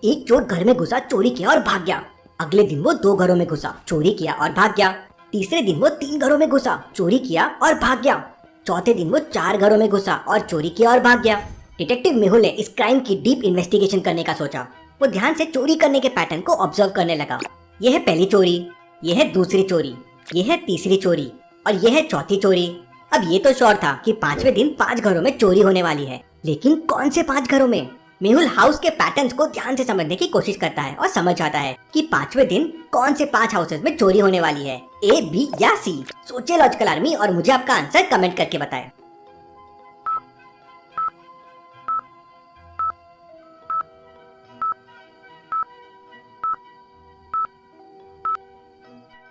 एक चोर घर में घुसा, चोरी किया और भाग गया। अगले दिन वो 2 घरों में घुसा, चोरी किया और भाग गया। तीसरे दिन वो 3 घरों में घुसा, चोरी किया और भाग गया। चौथे दिन वो 4 घरों में घुसा और चोरी किया और भाग गया। डिटेक्टिव मेहुल ने इस क्राइम की डीप इन्वेस्टिगेशन करने का सोचा। वो ध्यान से चोरी करने के पैटर्न को ऑब्जर्व करने लगा। यह है पहली चोरी, यह है दूसरी चोरी, यह है तीसरी चोरी और यह है चौथी चोरी। अब ये तो श्योर था कि 5वें दिन 5 घरों में चोरी होने वाली है, लेकिन कौन से 5 घरों में? मेहुल हाउस के पैटर्न्स को ध्यान से समझने की कोशिश करता है और समझ आता है कि 5वें दिन कौन से 5 हाउसेस में चोरी होने वाली है, ए, बी या सी। सोचिए लॉजिकल आर्मी और मुझे आपका आंसर कमेंट करके बताएं।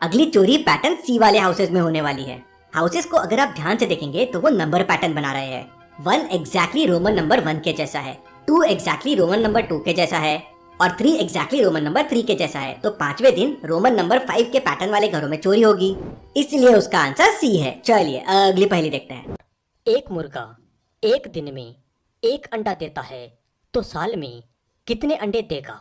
अगली चोरी पैटर्न सी वाले हाउसेस में होने वाली है। हाउसेस को अगर आप ध्यान से देखेंगे तो वो नंबर पैटर्न बना रहे हैं। 1 एग्जैक्टली रोमन नंबर 1 के जैसा है, 2 एग्जैक्टली रोमन नंबर 2 के जैसा है और 3 एग्जैक्टली रोमन नंबर 3 के जैसा है। तो 5वें दिन रोमन नंबर 5 के पैटर्न वाले घरों में चोरी होगी, इसलिए उसका आंसर सी है। चलिए अगली पहेली देखते हैं। एक मुर्गा एक दिन में 1 अंडा देता है तो साल में कितने अंडे देगा?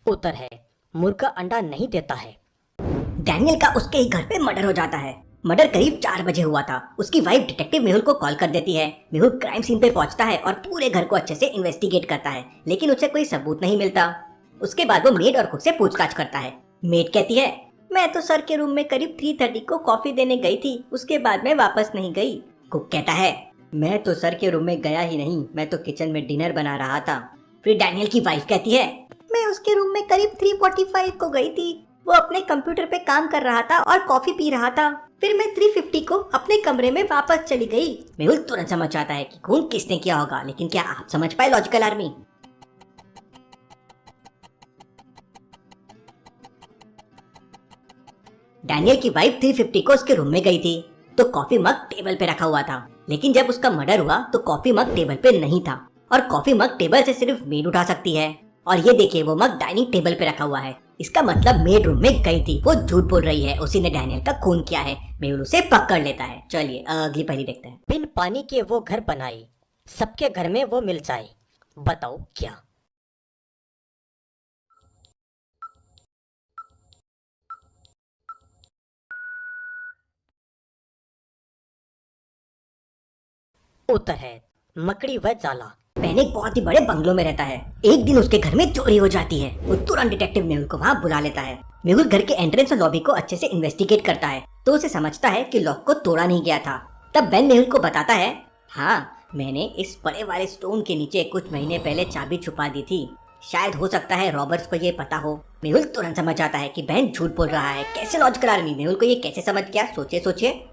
उत्तर है मुर्गा अंडा नहीं देता है। डैनियल का उसके ही घर पे मर्डर हो जाता है। मर्डर करीब 4 बजे हुआ था। उसकी वाइफ डिटेक्टिव मेहुल को कॉल कर देती है। मेहुल क्राइम सीन पे पहुंचता है और पूरे घर को अच्छे से इन्वेस्टिगेट करता है, लेकिन उसे कोई सबूत नहीं मिलता। उसके बाद वो मेड और कुक से पूछताछ करता है। मेड कहती है, मैं तो सर के रूम में करीब 3:30 को कॉफी देने गई थी, उसके बाद मैं वापस नहीं गई। कुक कहता है, मैं तो सर के रूम में गया ही नहीं, मैं तो किचन में डिनर बना रहा था। फिर डैनियल की वाइफ कहती है, मैं उसके रूम में करीब 3:45 को गई थी, वो अपने कंप्यूटर पे काम कर रहा था और कॉफी पी रहा था। फिर मैं 3:50 को अपने कमरे में वापस चली गई। मेहुल तुरंत समझ आता है कि खून किसने किया होगा, लेकिन क्या आप समझ पाए लॉजिकल आर्मी? डैनियल की वाइफ 3:50 को उसके रूम में गई थी तो कॉफी मग टेबल पे रखा हुआ था, लेकिन जब उसका मर्डर हुआ तो कॉफी मग टेबल पे नहीं था और कॉफी मग टेबल से सिर्फ मेड उठा सकती है। और ये देखिए वो मग डाइनिंग टेबल पे रखा हुआ है, इसका मतलब मेड रूम में गई थी, वो झूठ बोल रही है, उसी ने डैनियल का खून किया है। मेहुल उसे पकड़ लेता है। चलिए अगली पहेली देखते हैं। बिन पानी के वो घर बनाए, सबके घर में वो मिल जाए, बताओ क्या? उत्तर है मकड़ी व जाला। बेन एक बहुत ही बड़े बंगलों में रहता है। एक दिन उसके घर में चोरी हो जाती है। वो तुरंत डिटेक्टिव मेहुल को वहाँ बुला लेता है। मेहुल घर के एंट्रेंस और लॉबी को अच्छे से इन्वेस्टिगेट करता है तो उसे समझता है कि लॉक को तोड़ा नहीं गया था। तब बेन मेहुल को बताता है, हाँ मैंने इस बड़े वाले स्टोन के नीचे कुछ महीने पहले चाबी छुपा दी थी, शायद हो सकता है रॉबर्ट्स को ये पता हो। मेहुल तुरंत समझ आता है कि बेन झूठ बोल रहा है। कैसे लॉजिकल आर्मी, मेहुल को ये कैसे समझ गया? सोचिए सोचिए।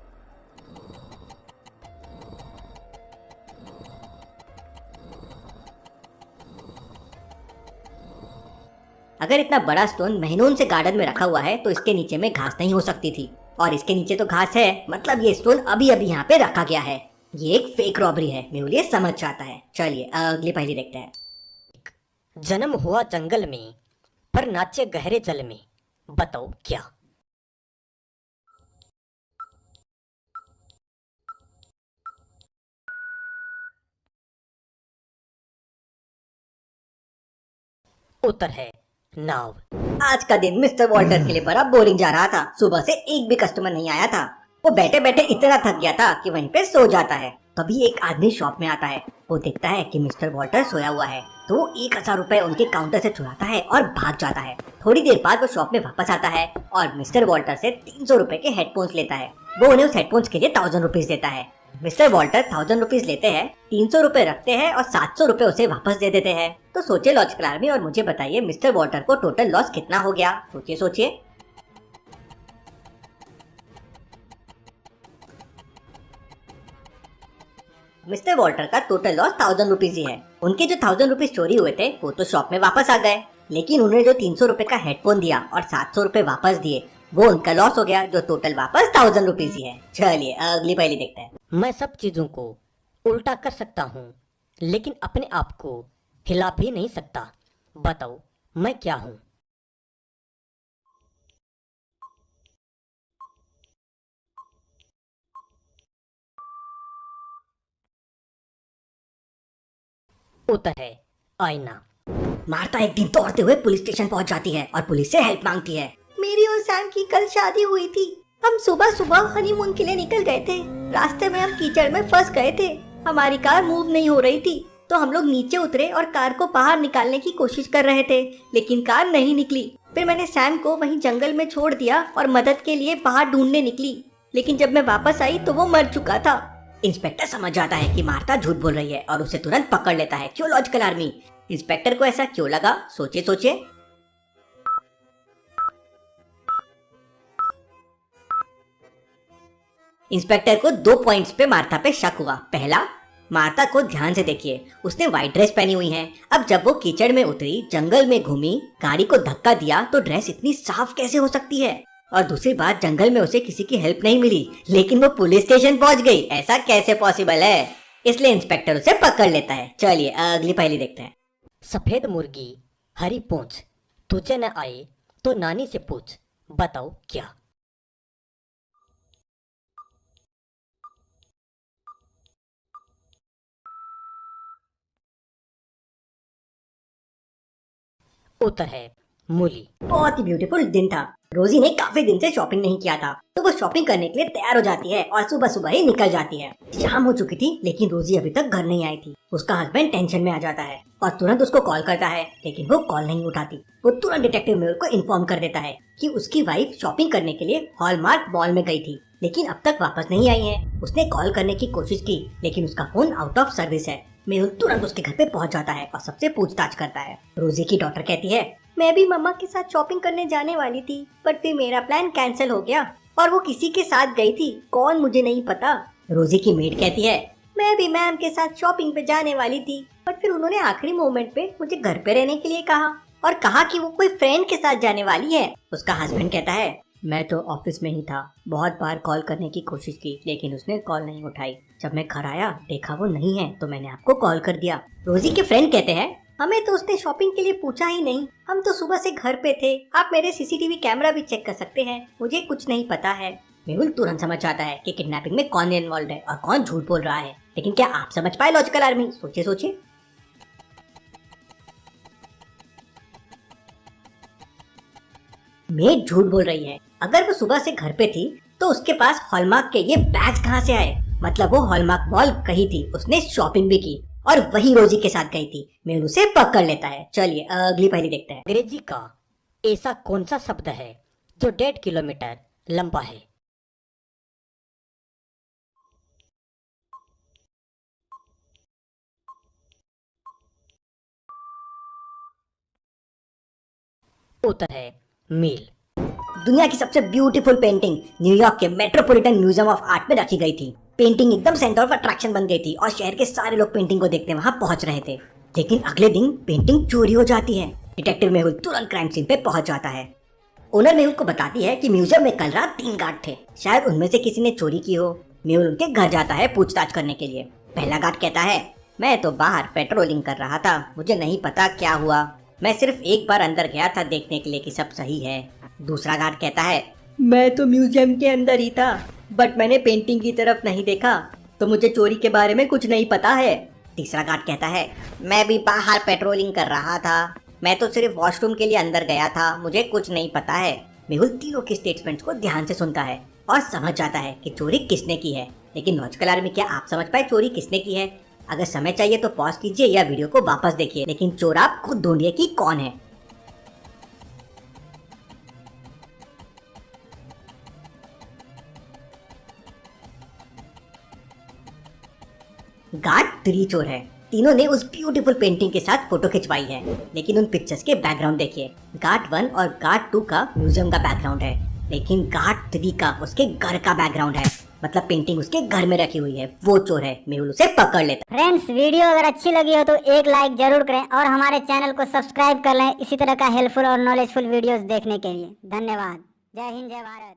अगर इतना बड़ा स्टोन महीनों से गार्डन में रखा हुआ है तो इसके नीचे में घास नहीं हो सकती थी, और इसके नीचे तो घास है, मतलब ये स्टोन अभी अभी यहाँ पे रखा गया है। ये एक फेक रॉबरी है, मेहुल ये समझ जाता है। चलिए अगली पहेली देखते हैं। जन्म हुआ जंगल में पर नाचे गहरे जल में, बताओ क्या? उत्तर है नाव। आज का दिन मिस्टर वॉल्टर के लिए बड़ा बोरिंग जा रहा था। सुबह से एक भी कस्टमर नहीं आया था। वो बैठे बैठे इतना थक गया था कि वहीं पे सो जाता है। तभी एक आदमी शॉप में आता है। वो देखता है कि मिस्टर वॉल्टर सोया हुआ है तो वो 1000 रुपए उनके काउंटर से चुराता है और भाग जाता है। थोड़ी देर बाद वो शॉप में वापस आता है और मिस्टर वॉल्टर से 300 रुपए के हेडफोन्स लेता है। वो उन्हें उस हेडफोन्स के लिए 1000 रुपीज देता है। मिस्टर वॉल्टर 1000 रुपीज लेते हैं, 300 रुपए रखते हैं और 700 रुपए उसे वापस दे देते हैं। तो सोचिए लॉजिकल आर्मी और मुझे बताइए मिस्टर वॉल्टर को टोटल लॉस कितना हो गया? सोचिए सोचिए। मिस्टर वॉल्टर का टोटल लॉस 1000 रुपीज ही है। उनके जो 1000 रुपीज चोरी हुए थे वो तो शॉप में वापस आ गए, लेकिन उन्हें जो 300 रुपए का हेडफोन दिया और 700 रुपए वापस दिए वो उनका लॉस हो गया, जो टोटल वापस 1000 रुपीज ही है। चलिए अगली पहेली देखते हैं। मैं सब चीजों को उल्टा कर सकता हूँ, लेकिन अपने आप को हिला भी नहीं सकता, बताओ मैं क्या हूँ? उत्तर है आईना। मार्ता एक दिन दौड़ते हुए पुलिस स्टेशन पहुंच जाती है और पुलिस से हेल्प मांगती है। मेरी और सैम की कल शादी हुई थी। हम सुबह सुबह हनीमून के लिए निकल गए थे। रास्ते में हम कीचड़ में फंस गए थे। हमारी कार मूव नहीं हो रही थी, तो हम लोग नीचे उतरे और कार को बाहर निकालने की कोशिश कर रहे थे, लेकिन कार नहीं निकली। फिर मैंने सैम को वहीं जंगल में छोड़ दिया और मदद के लिए बाहर ढूंढने निकली, लेकिन जब मैं वापस आई तो वो मर चुका था। इंस्पेक्टर समझ जाता है कि मार्ता झूठ बोल रही है और उसे तुरंत पकड़ लेता है। क्यों लॉजिकल आर्मी? इंस्पेक्टर को ऐसा क्यों लगा? सोचे सोचे। इंस्पेक्टर को 2 पॉइंट्स पे मार्ता पे शक हुआ। पहला, मार्ता को ध्यान से देखिए, उसने व्हाइट ड्रेस पहनी हुई है। अब जब वो कीचड़ में उतरी, जंगल में घूमी, गाड़ी को धक्का दिया, तो ड्रेस इतनी साफ कैसे हो सकती है? और दूसरी बात, जंगल में उसे किसी की हेल्प नहीं मिली, लेकिन वो पुलिस स्टेशन पहुंच गई। ऐसा कैसे पॉसिबल है? इसलिए इंस्पेक्टर उसे पकड़ लेता है। चलिए अगली पहेली देखते हैं। सफेद मुर्गी हरी पूंछ, तुझे न आए तो नानी से पूछ, बताओ क्या? उत्तर है मूली। बहुत ही ब्यूटीफुल दिन था। रोजी ने काफी दिन से शॉपिंग नहीं किया था, तो वो शॉपिंग करने के लिए तैयार हो जाती है और सुबह सुबह ही निकल जाती है। शाम हो चुकी थी, लेकिन रोजी अभी तक घर नहीं आई थी। उसका हस्बैंड टेंशन में आ जाता है और तुरंत उसको कॉल करता है, लेकिन वो कॉल नहीं उठाती। वो तुरंत डिटेक्टिव मेहुल को इन्फॉर्म कर देता है कि उसकी वाइफ शॉपिंग करने के लिए हॉलमार्क मॉल में गई थी, लेकिन अब तक वापस नहीं आई है। उसने कॉल करने की कोशिश की, लेकिन उसका फोन आउट ऑफ सर्विस है। मेहुल तुरंत उसके घर पे पहुंच जाता है और सबसे पूछताछ करता है। रोजी की डॉटर कहती है, मैं भी मम्मा के साथ शॉपिंग करने जाने वाली थी, पर फिर मेरा प्लान कैंसिल हो गया और वो किसी के साथ गई थी, कौन मुझे नहीं पता। रोजी की मेड कहती है, मैं भी मैम के साथ शॉपिंग पे जाने वाली थी, पर फिर उन्होंने आखिरी मोमेंट पे मुझे घर पे रहने के लिए कहा और कहा कि वो कोई फ्रेंड के साथ जाने वाली है। उसका हस्बैंड कहता है, मैं तो ऑफिस में ही था, बहुत बार कॉल करने की कोशिश की, लेकिन उसने कॉल नहीं उठाई। जब मैं घर आया देखा वो नहीं है, तो मैंने आपको कॉल कर दिया। रोजी के फ्रेंड कहते हैं, हमें तो उसने शॉपिंग के लिए पूछा ही नहीं, हम तो सुबह से घर पे थे। आप मेरे सीसीटीवी कैमरा भी चेक कर सकते हैं, मुझे कुछ नहीं पता है। मेहुल तुरंत समझ आता है कि किडनैपिंग में कौन इन्वॉल्व है और कौन झूठ बोल रहा है, लेकिन क्या आप समझ पाए लॉजिकल आर्मी? सोचिए सोचिए। मेड झूठ बोल रही है। अगर वो सुबह से घर पे थी, तो उसके पास हॉलमार्क के ये बैग्स कहाँ से आए? मतलब वो हॉलमार्क मॉल गई थी, उसने शॉपिंग भी की और वही रोजी के साथ गई थी। मेहुल उसे पकड़ लेता है। चलिए अगली पहेली देखते हैं। अंग्रेजी का ऐसा कौन सा शब्द है जो 1.5 किलोमीटर लंबा है? उत्तर है मील। दुनिया की सबसे ब्यूटीफुल पेंटिंग न्यूयॉर्क के मेट्रोपॉलिटन म्यूजियम ऑफ आर्ट में रखी गई थी। पेंटिंग एकदम सेंटर ऑफ अट्रैक्शन बन गई थी और शहर के सारे लोग पेंटिंग को देखने वहां पहुंच रहे थे। लेकिन अगले दिन पेंटिंग चोरी हो जाती है। डिटेक्टिव मेहुल तुरंत क्राइम सीन पे पहुंच जाता है। ओनर मेहुल को बताती है कि म्यूजियम में कल रात 3 गार्ड थे, शायद उनमें से किसी ने चोरी की हो। मेहुल उनके घर जाता है पूछताछ करने के लिए। पहला गार्ड कहता है, मैं तो बाहर पेट्रोलिंग कर रहा था, मुझे नहीं पता क्या हुआ, मैं सिर्फ एक बार अंदर गया था देखने के लिए कि सब सही है। दूसरा गार्ड कहता है, मैं तो म्यूजियम के अंदर ही था, बट मैंने पेंटिंग की तरफ नहीं देखा, तो मुझे चोरी के बारे में कुछ नहीं पता है। तीसरा गार्ड कहता है, मैं भी बाहर पेट्रोलिंग कर रहा था, मैं तो सिर्फ वॉशरूम के लिए अंदर गया था, मुझे कुछ नहीं पता है। मेहुल तीनों के स्टेटमेंट्स को ध्यान से सुनता है और समझ जाता है कि चोरी किसने की है। लेकिन लॉजिकल आर्मी, क्या आप समझ पाए चोरी किसने की है? अगर समय चाहिए तो पॉज कीजिए या वीडियो को वापस देखिए, लेकिन चोर आप खुद ढूंढिए कि कौन है। गार्ड 3 चोर है। तीनों ने उस ब्यूटीफुल पेंटिंग के साथ फोटो खिंचवाई है, लेकिन उन पिक्चर्स के बैकग्राउंड देखिए। गार्ड 1 और गार्ड 2 का म्यूजियम का बैकग्राउंड है, लेकिन गार्ड 3 का उसके घर का बैकग्राउंड है, मतलब पेंटिंग उसके घर में रखी हुई है। वो चोर है। मेहुल उसे पकड़ लेता है। फ्रेंड्स, वीडियो अगर अच्छी लगी हो तो एक लाइक जरूर करें और हमारे चैनल को सब्सक्राइब कर लें इसी तरह का हेल्पफुल और नॉलेजफुल वीडियोस देखने के लिए। धन्यवाद। जय हिंद, जय भारत।